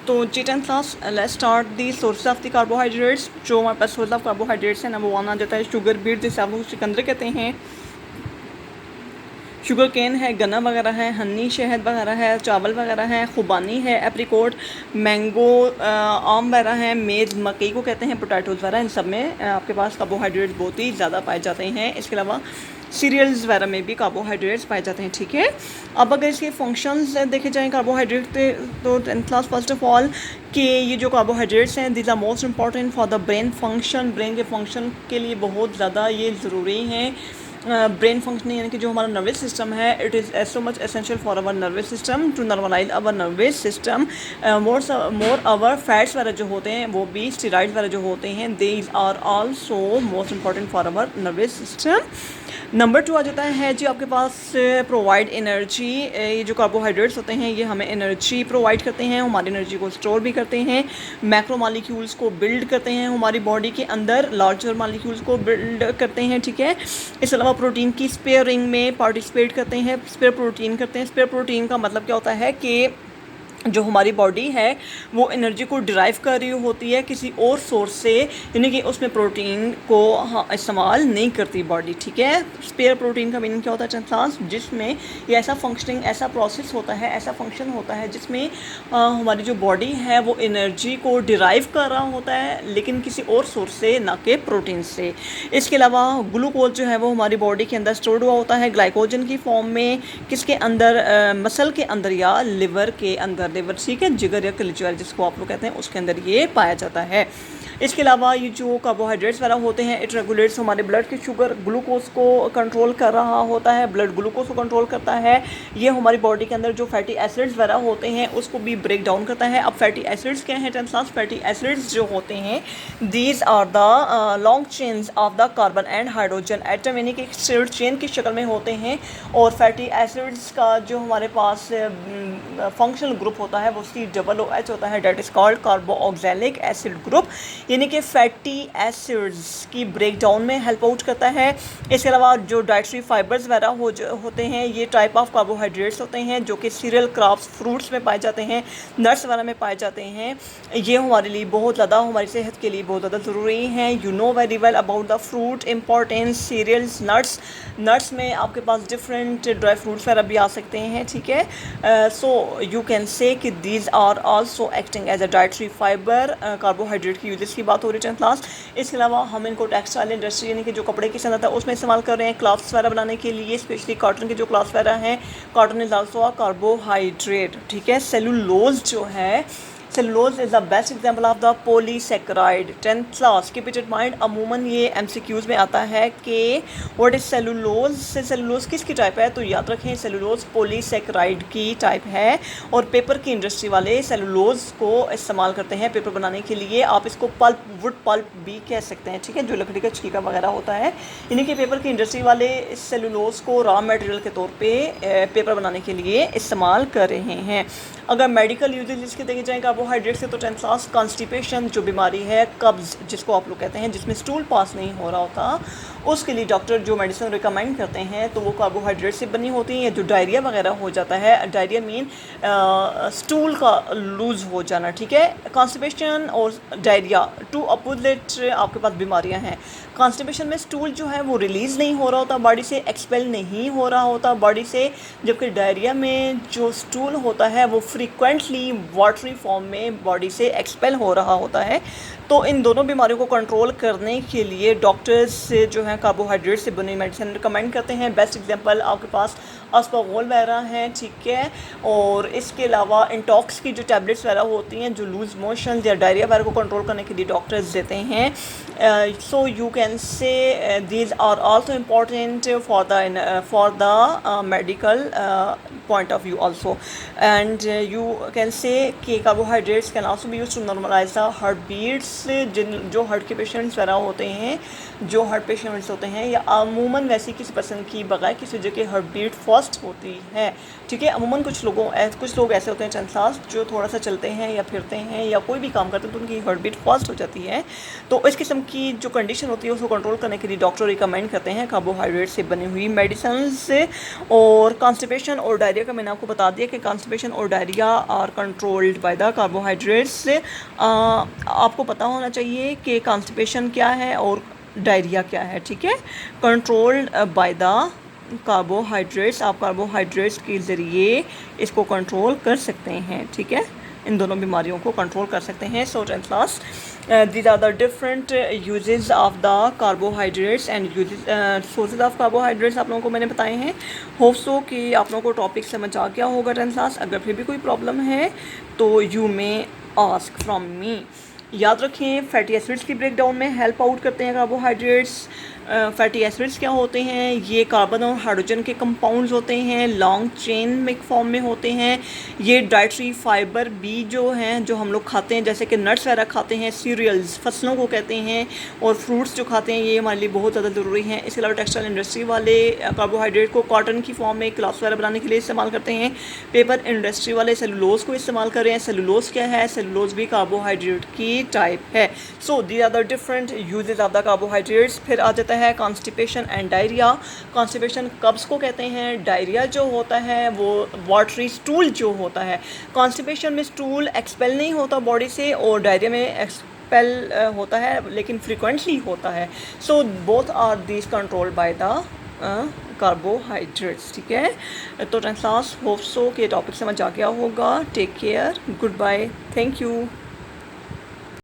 तो जी 10 class let's start the source of the carbohydrates. जो हमारे पास सोर्स ऑफ कार्बोहाइड्रेट्स है नंबर 1 आ जाता है शुगर बीट, जिसे आप लोग सिकंदर कहते हैं। शुगर केन है, गन्ना वगैरह है, हनी शहद वगैरह है, चावल वगैरह है, खुबानी है, एप्रिकोट, मैंगो, आम वगैरह है, मेज़ मकई को कहते हैं, पोटैटोज़ वगैरह, इन सब में आपके पास कार्बोहाइड्रेट्स बहुत ही ज़्यादा पाए जाते हैं। इसके अलावा सीरियल्स वगैरह में भी कार्बोहाइड्रेट्स पाए जाते हैं। ठीक है, अब अगर इसके फंक्शंस देखे जाएँ कार्बोहाइड्रेट के, तो 10th class first of all कि ये जो कार्बोहाइड्रेट्स हैं this are most important for the brain function. Brain के फंक्शन के लिए बहुत ज़्यादा ये ज़रूरी हैं। ब्रेन फंक्शनिंग यानी कि जो हमारा नर्वस सिस्टम है, it is so much essential for our nervous system to normalise our nervous system. More our fats वगैरह जो होते हैं वो भी, स्टेरॉइड्स वगैरह जो होते हैं, these are also most important for our nervous system. Number 2 आ जाता है जी आपके पास प्रोवाइड एनर्जी। ये जो कार्बोहाइड्रेट्स होते हैं ये हमें एनर्जी प्रोवाइड करते हैं, हमारी एनर्जी को स्टोर भी करते हैं, मैक्रो मॉलिक्यूल्स को बिल्ड करते हैं हमारी बॉडी के अंदर, लार्जर मॉलिक्यूल्स को बिल्ड करते हैं। ठीक है, इसके अलावा प्रोटीन की स्पेयरिंग में पार्टिसिपेट करते हैं, स्पेयर प्रोटीन करते हैं। स्पेयर प्रोटीन का मतलब क्या होता है कि जो हमारी बॉडी है वो एनर्जी को डिराइव कर रही होती है किसी और सोर्स से, यानी कि उसमें प्रोटीन को इस्तेमाल नहीं करती बॉडी। ठीक है, स्पेयर प्रोटीन का मीनिंग क्या होता है चांस, जिसमें ये ऐसा फंक्शनिंग, ऐसा प्रोसेस होता है, ऐसा फंक्शन होता है जिसमें हमारी जो बॉडी है वो एनर्जी को डिराइव कर रहा होता है, लेकिन किसी और सोर्स से, ना कि प्रोटीन से। इसके अलावा ग्लूकोज जो है वो हमारी बॉडी के अंदर स्टोर्ड हुआ होता है ग्लाइकोजन की फॉर्म में, किसके अंदर, मसल के अंदर या लिवर के अंदर, लिवर ठीक है, जिगर या कलिज्वा जिसको आप लोग कहते हैं, उसके अंदर ये पाया जाता है। इसके अलावा ये जो कार्बोहाइड्रेट्स वगैरह होते हैं इट रेगुलेट्स हमारे ब्लड की शुगर, ग्लूकोज को कंट्रोल कर रहा होता है, ब्लड ग्लूकोज को कंट्रोल करता है। ये हमारी बॉडी के अंदर जो फैटी एसिड्स वगैरह होते हैं उसको भी ब्रेक डाउन करता है। अब फैटी एसिड्स क्या हैं टेंसास? फैटी एसिड्स जो होते हैं these are the long chains of the carbon and hydrogen atom, यानी कि एक स्ट्रेट चेन की शक्ल में होते हैं। और फैटी एसिड्स का जो हमारे पास फंक्शनल ग्रुप होता है वो COOH होता है, that is called carboxylic acid group, यानी कि फैटी एसिड्स की ब्रेक डाउन में हेल्प आउट करता है। इसके अलावा जो डाइटरी फाइबर्स वगैरह होते हैं ये टाइप ऑफ कार्बोहाइड्रेट्स होते हैं जो कि सीरियल, क्रॉप्स, फ्रूट्स में पाए जाते हैं, नट्स वगैरह में पाए जाते हैं। ये हमारे लिए बहुत ज़्यादा, हमारी सेहत के लिए बहुत ज़्यादा ज़रूरी हैं। You know very well about the fruit importance, cereals, nuts में आपके पास डिफरेंट ड्राई फ्रूट्स वगैरह भी आ सकते हैं। ठीक है, सो यू कैन से कि these are also acting as a dietary fibre. Carbohydrate की यूजेस की बात हो रही है क्लास। इसके अलावा हम इनको टेक्सटाइल इंडस्ट्री यानी कि जो कपड़े की सनत है उसमें इस्तेमाल कर रहे हैं क्लॉथ्स वगैरह बनाने के लिए, स्पेशली कॉटन के जो क्लॉथ्स वगैरह हैं। Cotton is also a carbohydrate. ठीक है, सेलुलोज जो है, cellulose is the best example of the polysaccharide. 10th class keep it in mind, अमूमन ये MCQs में आता है कि व्हाट इज़ सेलुलोज, से सेलुलोज किसकी टाइप है, तो याद रखें सेलुलोज पॉलीसेकेराइड की टाइप है। और पेपर की इंडस्ट्री वाले सेलुलोज को इस्तेमाल करते हैं पेपर बनाने के लिए। आप इसको पल्प, वुड पल्प भी कह सकते हैं। ठीक है, जो लकड़ी का छिलका वगैरह होता है, यानी कि पेपर की इंडस्ट्री वाले इस सेलुलोज को रॉ मटेरियल के तौर पे पेपर बनाने के लिए इस्तेमाल कर रहे हैं। अगर मेडिकल यूजेज इसके देखे जाएँ कार्बोहाइड्रेट से, तो 10th क्लास कॉन्स्टिपेशन जो बीमारी है, कब्ज़ जिसको आप लोग कहते हैं, जिसमें स्टूल पास नहीं हो रहा होता, उसके लिए डॉक्टर जो मेडिसिन रिकमेंड करते हैं तो वो कार्बोहाइड्रेट से बनी होती हैं। जो डायरिया वगैरह हो जाता है, डायरिया मीन स्टूल का लूज़ हो जाना। ठीक है, कॉन्स्टिपेशन और डायरिया टू अपोजिट आपके पास बीमारियां हैं। कॉन्स्टिपेशन में स्टूल जो है वो रिलीज़ नहीं हो रहा होता, बॉडी से एक्सपेल नहीं हो रहा होता बॉडी से, जबकि डायरिया में जो स्टूल होता है वो फ्रीक्वेंटली वाटरी फॉर्म में बॉडी से एक्सपेल हो रहा होता है। तो इन दोनों बीमारियों को कंट्रोल करने के लिए डॉक्टर्स से जो है कार्बोहाइड्रेट से बनी मेडिसिन रिकमेंड करते हैं। बेस्ट एग्जांपल आपके पास अस्पागोल वगैरह हैं। ठीक है, और इसके अलावा इंटॉक्स की जो टैबलेट्स वगैरह होती हैं जो लूज़ मोशन या डायरिया वगैरह को कंट्रोल करने के लिए डॉक्टर्स देते हैं। So you can say these are also important for the medical point of view also, and you can say कि carbohydrates can also be used to normalize the heart beats। जो heart के patients वगैरह होते हैं, जो heart patients होते हैं, या अमूमन वैसे किसी पर्सन की बगैर किसी वजह की हार्ट बीट फास्ट होती है। ठीक है, अमूमन कुछ लोग ऐसे होते हैं चंद जो थोड़ा सा चलते हैं या फिरते हैं या कोई भी काम करते हैं तो उनकी हार्ट बीट फास्ट हो जाती है। तो इस किस्म की जो कंडीशन होती है उसको कंट्रोल करने के लिए डॉक्टर रिकमेंड करते हैं कार्बोहाइड्रेट से बनी हुई मेडिसिन से। और कॉन्स्टिपेशन और डायरिया का मैंने आपको बता दिया कि कॉन्स्टिपेशन और diarrhoea are controlled by the carbo carbohydrates से आपको पता होना चाहिए कि कॉन्स्टिपेशन क्या है और डायरिया क्या है, ठीक है। कंट्रोल्ड बाय द कार्बोहाइड्रेट्स, आप कार्बोहाइड्रेट्स के ज़रिए इसको कंट्रोल कर सकते हैं, ठीक है, इन दोनों बीमारियों को कंट्रोल कर सकते हैं। सो 10th class, these are the different uses of the carbohydrates and uses sources of carbohydrates आप लोगों को मैंने बताए हैं। होप सो कि आप लोगों को टॉपिक समझ आ गया होगा 10th क्लास। अगर फिर भी कोई प्रॉब्लम है तो you may ask from me. याद रखें फैटी एसिड्स की ब्रेकडाउन में हेल्प आउट करते हैं कार्बोहाइड्रेट्स। फैटी एसिड्स क्या होते हैं? ये कार्बन और हाइड्रोजन के कंपाउंड्स होते हैं, लॉन्ग चेन में फॉर्म में होते हैं। ये डाइटरी फाइबर भी जो हैं जो हम लोग खाते हैं, जैसे कि नट्स वगैरह खाते हैं, सीरियल्स फसलों को कहते हैं, और फ्रूट्स जो खाते हैं, ये हमारे लिए बहुत ज़्यादा ज़रूरी हैं। इसके अलावा टेक्सटाइल इंडस्ट्री वाले कार्बोहाइड्रेट को कॉटन की फॉर्म में क्लॉथ्स वगैरह बनाने के लिए इस्तेमाल करते हैं। पेपर इंडस्ट्री वाले सेलुलोज को इस्तेमाल कर रहे हैं। सेलुलोज क्या है? सेलुलोज भी कार्बोहाइड्रेट की टाइप है। So these are the different uses of the carbohydrates. फिर आ जाता है कॉन्स्टिपेशन एंड डायरिया। कॉन्स्टिपेशन कब्ज़ को कहते हैं। डायरिया जो होता है वो वाटरी स्टूल जो होता है। कॉन्स्टिपेशन में स्टूल एक्सपेल नहीं होता बॉडी से, और डायरिया में एक्सपेल होता है, लेकिन फ्रिक्वेंटली होता है। So both are these control by the carbohydrates, ठीक है। तो 10th क्लास होप सो कि टॉपिक समझ आ गया होगा। Take care, good bye, thank you.